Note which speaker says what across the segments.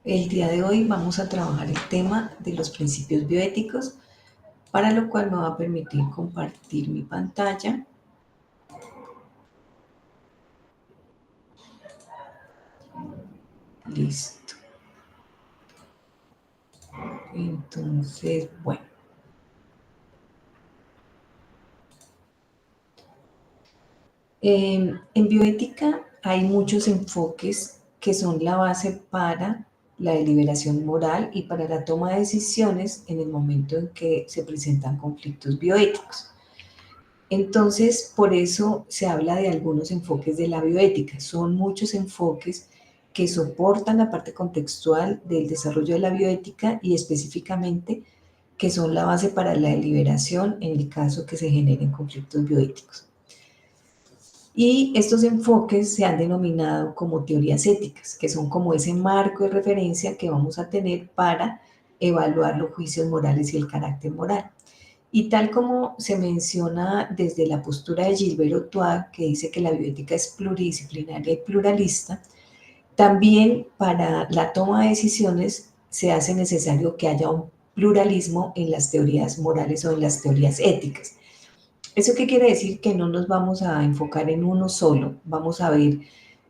Speaker 1: El día de hoy vamos a trabajar el tema de los principios bioéticos, para lo cual me va a permitir compartir mi pantalla. Listo. Entonces, bueno. En bioética hay muchos enfoques que son la base para la deliberación moral y para la toma de decisiones en el momento en que se presentan conflictos bioéticos. Entonces, por eso se habla de algunos enfoques de la bioética. Son muchos enfoques que soportan la parte contextual del desarrollo de la bioética y específicamente que son la base para la deliberación en el caso que se generen conflictos bioéticos. Y estos enfoques se han denominado como teorías éticas, que son como ese marco de referencia que vamos a tener para evaluar los juicios morales y el carácter moral. Y tal como se menciona desde la postura de Gilbert Ochoa, que dice que la bioética es pluridisciplinaria y pluralista, también para la toma de decisiones se hace necesario que haya un pluralismo en las teorías morales o en las teorías éticas. ¿Eso qué quiere decir? Que no nos vamos a enfocar en uno solo, vamos a ver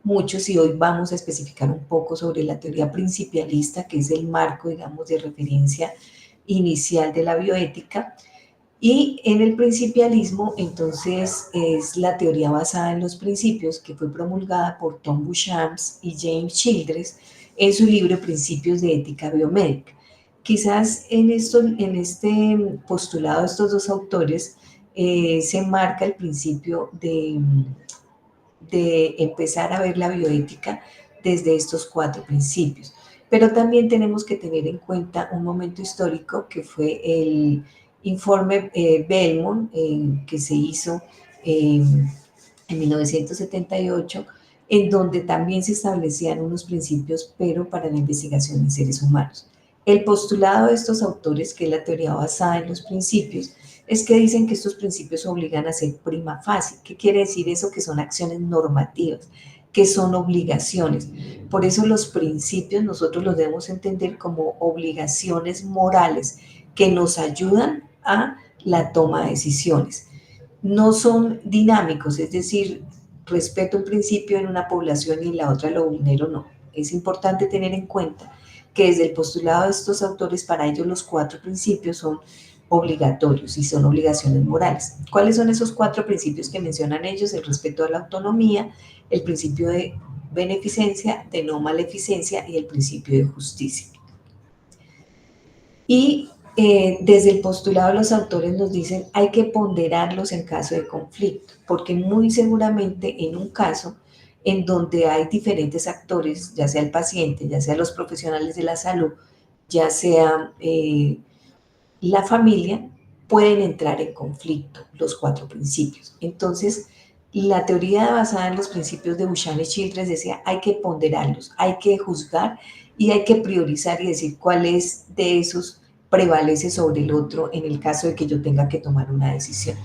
Speaker 1: muchos y hoy vamos a especificar un poco sobre la teoría principialista, que es el marco, digamos, de referencia inicial de la bioética. Y en el principialismo, entonces, es la teoría basada en los principios que fue promulgada por Tom Beauchamp y James Childress en su libro Principios de Ética Biomédica. Quizás en este postulado de estos dos autores se marca el principio de empezar a ver la bioética desde estos cuatro principios. Pero también tenemos que tener en cuenta un momento histórico que fue el informe Belmont, que se hizo en 1978, en donde también se establecían unos principios, pero para la investigación en seres humanos. El postulado de estos autores, que es la teoría basada en los principios, es que dicen que estos principios obligan a ser prima facie. ¿Qué quiere decir eso? Que son acciones normativas, que son obligaciones. Por eso los principios nosotros los debemos entender como obligaciones morales que nos ayudan a la toma de decisiones. No son dinámicos, es decir, respeto un principio en una población y en la otra lo vulnero, no. Es importante tener en cuenta que desde el postulado de estos autores, para ellos los cuatro principios son obligatorios y son obligaciones morales. ¿Cuáles son esos cuatro principios que mencionan ellos? El respeto a la autonomía, el principio de beneficencia, de no maleficencia y el principio de justicia. Y desde el postulado los autores nos dicen hay que ponderarlos en caso de conflicto, porque muy seguramente en un caso en donde hay diferentes actores, ya sea el paciente, ya sea los profesionales de la salud, ya sea la familia, pueden entrar en conflicto los cuatro principios. Entonces, la teoría basada en los principios de Beauchamp y Childress decía hay que ponderarlos, hay que juzgar y hay que priorizar y decir cuál es de esos prevalece sobre el otro en el caso de que yo tenga que tomar una decisión.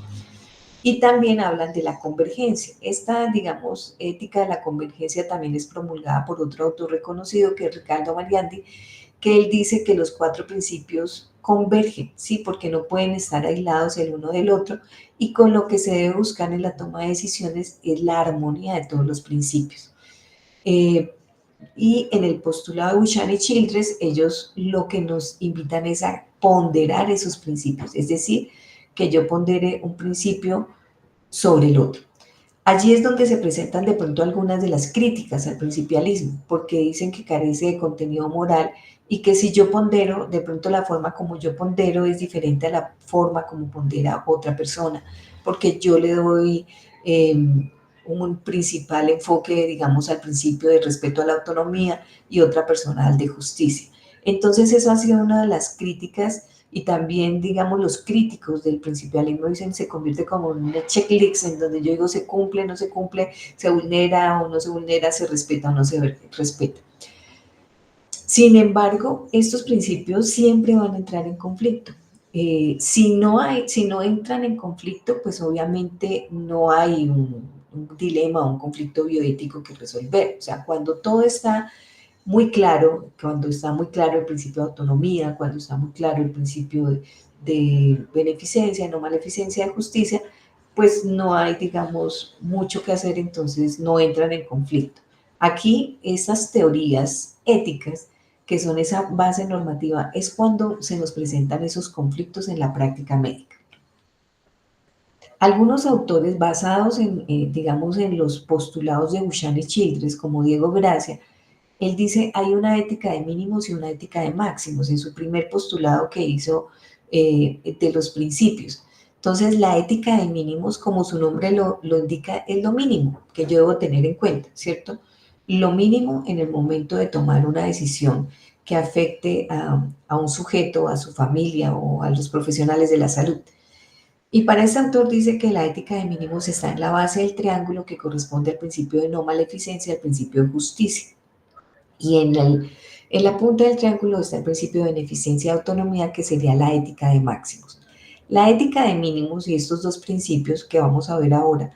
Speaker 1: Y también hablan de la convergencia. Esta, digamos, ética de la convergencia también es promulgada por otro autor reconocido que es Ricardo Mariandi, que él dice que los cuatro principios convergen, ¿sí? Porque no pueden estar aislados el uno del otro y con lo que se debe buscar en la toma de decisiones es la armonía de todos los principios. Y en el postulado de Beauchamp y Childress, ellos lo que nos invitan es a ponderar esos principios, es decir, que yo pondere un principio sobre el otro. Allí es donde se presentan de pronto algunas de las críticas al principialismo, porque dicen que carece de contenido moral y que si yo pondero, de pronto la forma como yo pondero es diferente a la forma como pondera otra persona, porque yo le doy un principal enfoque, digamos, al principio de respeto a la autonomía y otra persona al de justicia. Entonces eso ha sido una de las críticas y también, digamos, los críticos del principialismo dicen se convierte como en una checklist en donde yo digo se cumple, no se cumple, se vulnera o no se vulnera, se respeta o no se respeta. Sin embargo, estos principios siempre van a entrar en conflicto. Si no entran en conflicto, pues obviamente no hay un dilema o un conflicto bioético que resolver. O sea, cuando todo está muy claro, cuando está muy claro el principio de autonomía, cuando está muy claro el principio de beneficencia, no maleficencia, de justicia, pues no hay, digamos, mucho que hacer, entonces no entran en conflicto. Aquí, esas teorías éticas, que son esa base normativa, es cuando se nos presentan esos conflictos en la práctica médica. Algunos autores basados en, digamos, en los postulados de Buchan y Childress, como Diego Gracia, él dice, hay una ética de mínimos y una ética de máximos, en su primer postulado que hizo de los principios. Entonces, la ética de mínimos, como su nombre lo indica, es lo mínimo que yo debo tener en cuenta, ¿cierto? Lo mínimo en el momento de tomar una decisión que afecte a un sujeto, a su familia o a los profesionales de la salud. Y para este autor dice que la ética de mínimos está en la base del triángulo que corresponde al principio de no maleficencia y al principio de justicia. Y en la punta del triángulo está el principio de beneficencia y autonomía, que sería la ética de máximos. La ética de mínimos y estos dos principios que vamos a ver ahora,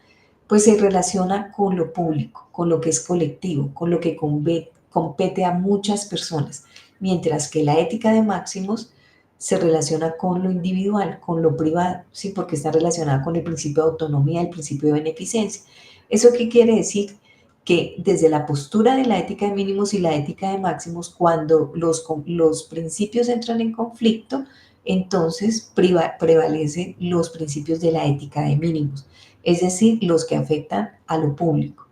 Speaker 1: pues se relaciona con lo público, con lo que es colectivo, con lo que compete a muchas personas, mientras que la ética de máximos se relaciona con lo individual, con lo privado, ¿sí? Porque está relacionada con el principio de autonomía, el principio de beneficencia. ¿Eso qué quiere decir? Que desde la postura de la ética de mínimos y la ética de máximos, cuando los principios entran en conflicto, entonces prevalecen los principios de la ética de mínimos, es decir, los que afectan a lo público,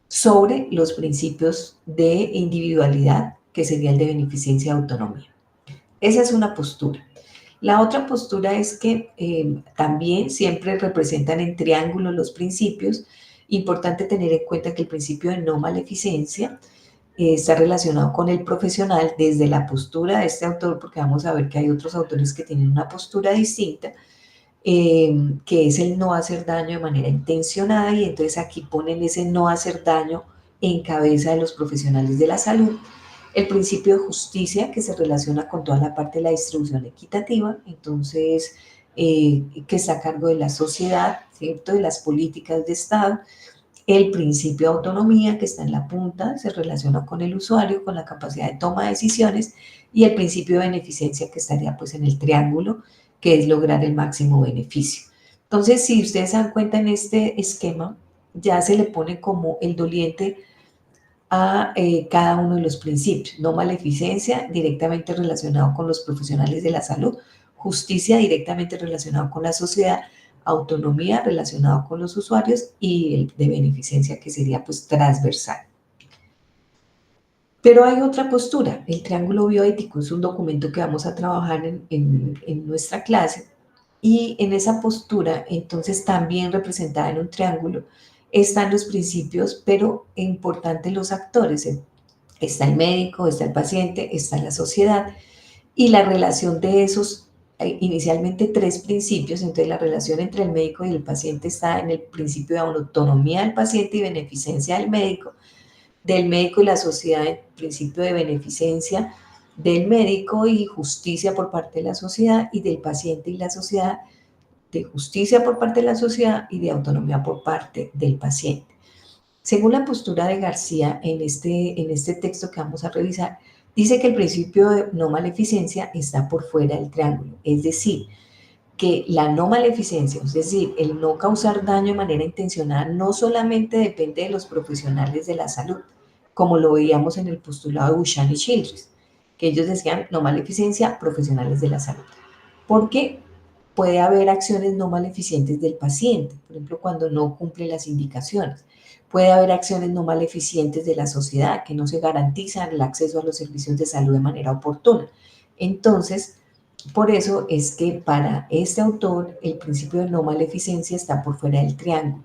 Speaker 1: sobre los principios de individualidad, que sería el de beneficencia y autonomía. Esa es una postura. La otra postura es que también siempre representan en triángulo los principios. Importante tener en cuenta que el principio de no maleficencia está relacionado con el profesional desde la postura de este autor, porque vamos a ver que hay otros autores que tienen una postura distinta, que es el no hacer daño de manera intencionada, y entonces aquí ponen ese no hacer daño en cabeza de los profesionales de la salud. El principio de justicia, que se relaciona con toda la parte de la distribución equitativa, entonces, que está a cargo de la sociedad, ¿cierto? De las políticas de Estado. El principio de autonomía, que está en la punta, se relaciona con el usuario, con la capacidad de toma de decisiones, y el principio de beneficencia, que estaría pues en el triángulo, que es lograr el máximo beneficio. Entonces, si ustedes se dan cuenta en este esquema, ya se le pone como el doliente a cada uno de los principios. No maleficencia, directamente relacionado con los profesionales de la salud; justicia, directamente relacionado con la sociedad; autonomía, relacionado con los usuarios; y el de beneficencia, que sería pues transversal. Pero hay otra postura. El triángulo bioético es un documento que vamos a trabajar en nuestra clase, y en esa postura, entonces, también representada en un triángulo, están los principios, pero es importante los actores. Está el médico, está el paciente, está la sociedad, y la relación de esos, inicialmente tres principios. Entonces la relación entre el médico y el paciente está en el principio de autonomía del paciente y beneficencia del médico y la sociedad en principio de beneficencia del médico y justicia por parte de la sociedad, y del paciente y la sociedad de justicia por parte de la sociedad y de autonomía por parte del paciente. Según la postura de García en este texto que vamos a revisar, dice que el principio de no maleficencia está por fuera del triángulo, es decir, que la no maleficencia, es decir, el no causar daño de manera intencional, no solamente depende de los profesionales de la salud, como lo veíamos en el postulado de Buchan y Childress, que ellos decían no maleficencia, profesionales de la salud, porque puede haber acciones no maleficientes del paciente, por ejemplo, cuando no cumple las indicaciones. Puede haber acciones no maleficientes de la sociedad, que no se garantiza el acceso a los servicios de salud de manera oportuna. Entonces, por eso es que para este autor el principio de no maleficencia está por fuera del triángulo,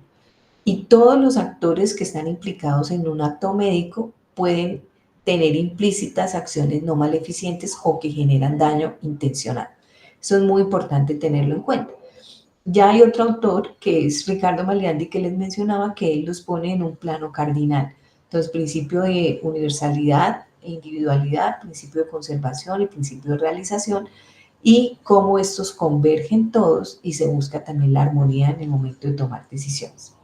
Speaker 1: y todos los actores que están implicados en un acto médico pueden tener implícitas acciones no maleficientes o que generan daño intencional. Eso es muy importante tenerlo en cuenta. Ya hay otro autor, que es Ricardo Maliandi, que les mencionaba, que él los pone en un plano cardinal. Entonces, principio de universalidad e individualidad, principio de conservación y principio de realización, y cómo estos convergen todos y se busca también la armonía en el momento de tomar decisiones.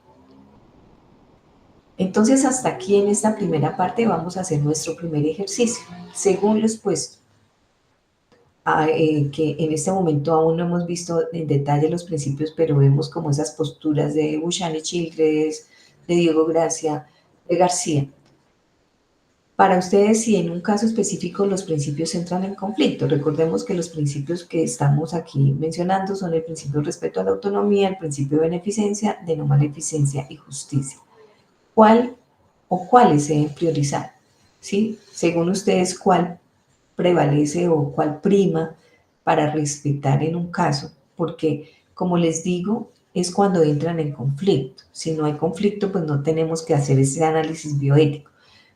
Speaker 1: Entonces, hasta aquí en esta primera parte vamos a hacer nuestro primer ejercicio. Según lo expuesto, que en este momento aún no hemos visto en detalle los principios, pero vemos como esas posturas de Buchanan Childress, de Diego Gracia, de García. Para ustedes, si en un caso específico los principios entran en conflicto, recordemos que los principios que estamos aquí mencionando son el principio de respeto a la autonomía, el principio de beneficencia, de no maleficencia y justicia. ¿Cuál o cuáles se deben priorizar? ¿Sí? Según ustedes, ¿cuál prevalece o cuál prima para respetar en un caso? Porque, como les digo, es cuando entran en conflicto. Si no hay conflicto, pues no tenemos que hacer ese análisis bioético.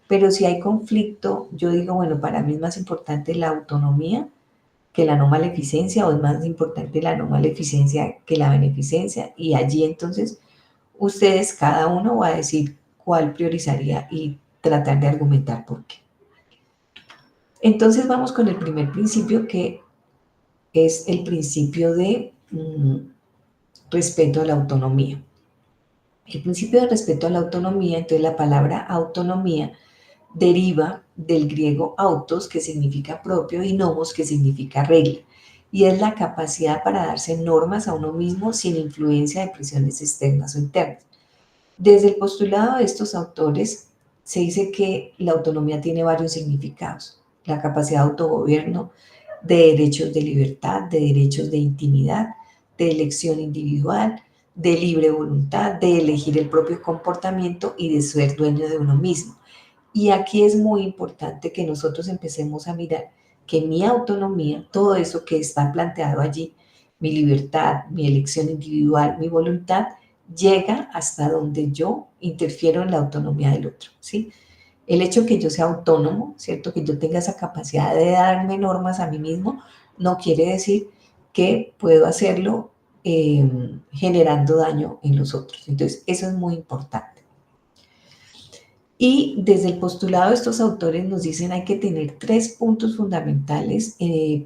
Speaker 1: Pero si hay conflicto, yo digo, bueno, para mí es más importante la autonomía que la no maleficencia, o es más importante la no maleficencia que la beneficencia, y allí entonces ustedes, cada uno va a decir cuál priorizaría y tratar de argumentar por qué. Entonces vamos con el primer principio, que es el principio de respeto a la autonomía. El principio de respeto a la autonomía, entonces la palabra autonomía deriva del griego autos, que significa propio, y nomos, que significa regla, y es la capacidad para darse normas a uno mismo sin influencia de presiones externas o internas. Desde el postulado de estos autores se dice que la autonomía tiene varios significados: la capacidad de autogobierno, de derechos de libertad, de derechos de intimidad, de elección individual, de libre voluntad, de elegir el propio comportamiento y de ser dueño de uno mismo. Y aquí es muy importante que nosotros empecemos a mirar que mi autonomía, todo eso que está planteado allí, mi libertad, mi elección individual, mi voluntad, llega hasta donde yo interfiero en la autonomía del otro, ¿sí? El hecho que yo sea autónomo, ¿cierto? Que yo tenga esa capacidad de darme normas a mí mismo, no quiere decir que puedo hacerlo generando daño en los otros. Entonces, eso es muy importante. Y desde el postulado de estos autores nos dicen hay que tener 3 puntos fundamentales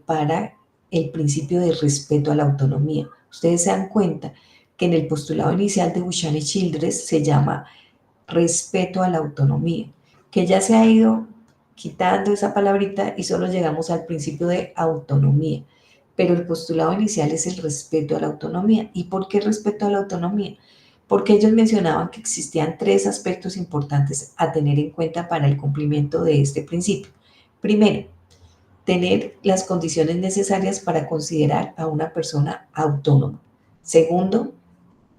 Speaker 1: para el principio de respeto a la autonomía. Ustedes se dan cuenta que en el postulado inicial de Buchanan Childress se llama respeto a la autonomía, que ya se ha ido quitando esa palabrita y solo llegamos al principio de autonomía. Pero el postulado inicial es el respeto a la autonomía. ¿Y por qué respeto a la autonomía? Porque ellos mencionaban que existían 3 aspectos importantes a tener en cuenta para el cumplimiento de este principio. Primero, tener las condiciones necesarias para considerar a una persona autónoma. Segundo,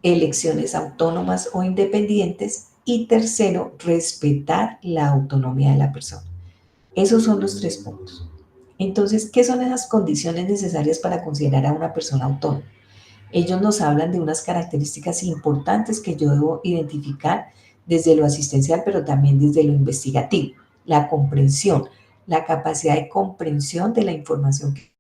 Speaker 1: elecciones autónomas o independientes. Y tercero, respetar la autonomía de la persona. Esos son los 3 puntos. Entonces, ¿qué son esas condiciones necesarias para considerar a una persona autónoma? Ellos nos hablan de unas características importantes que yo debo identificar desde lo asistencial, pero también desde lo investigativo: la comprensión, la capacidad de comprensión de la información que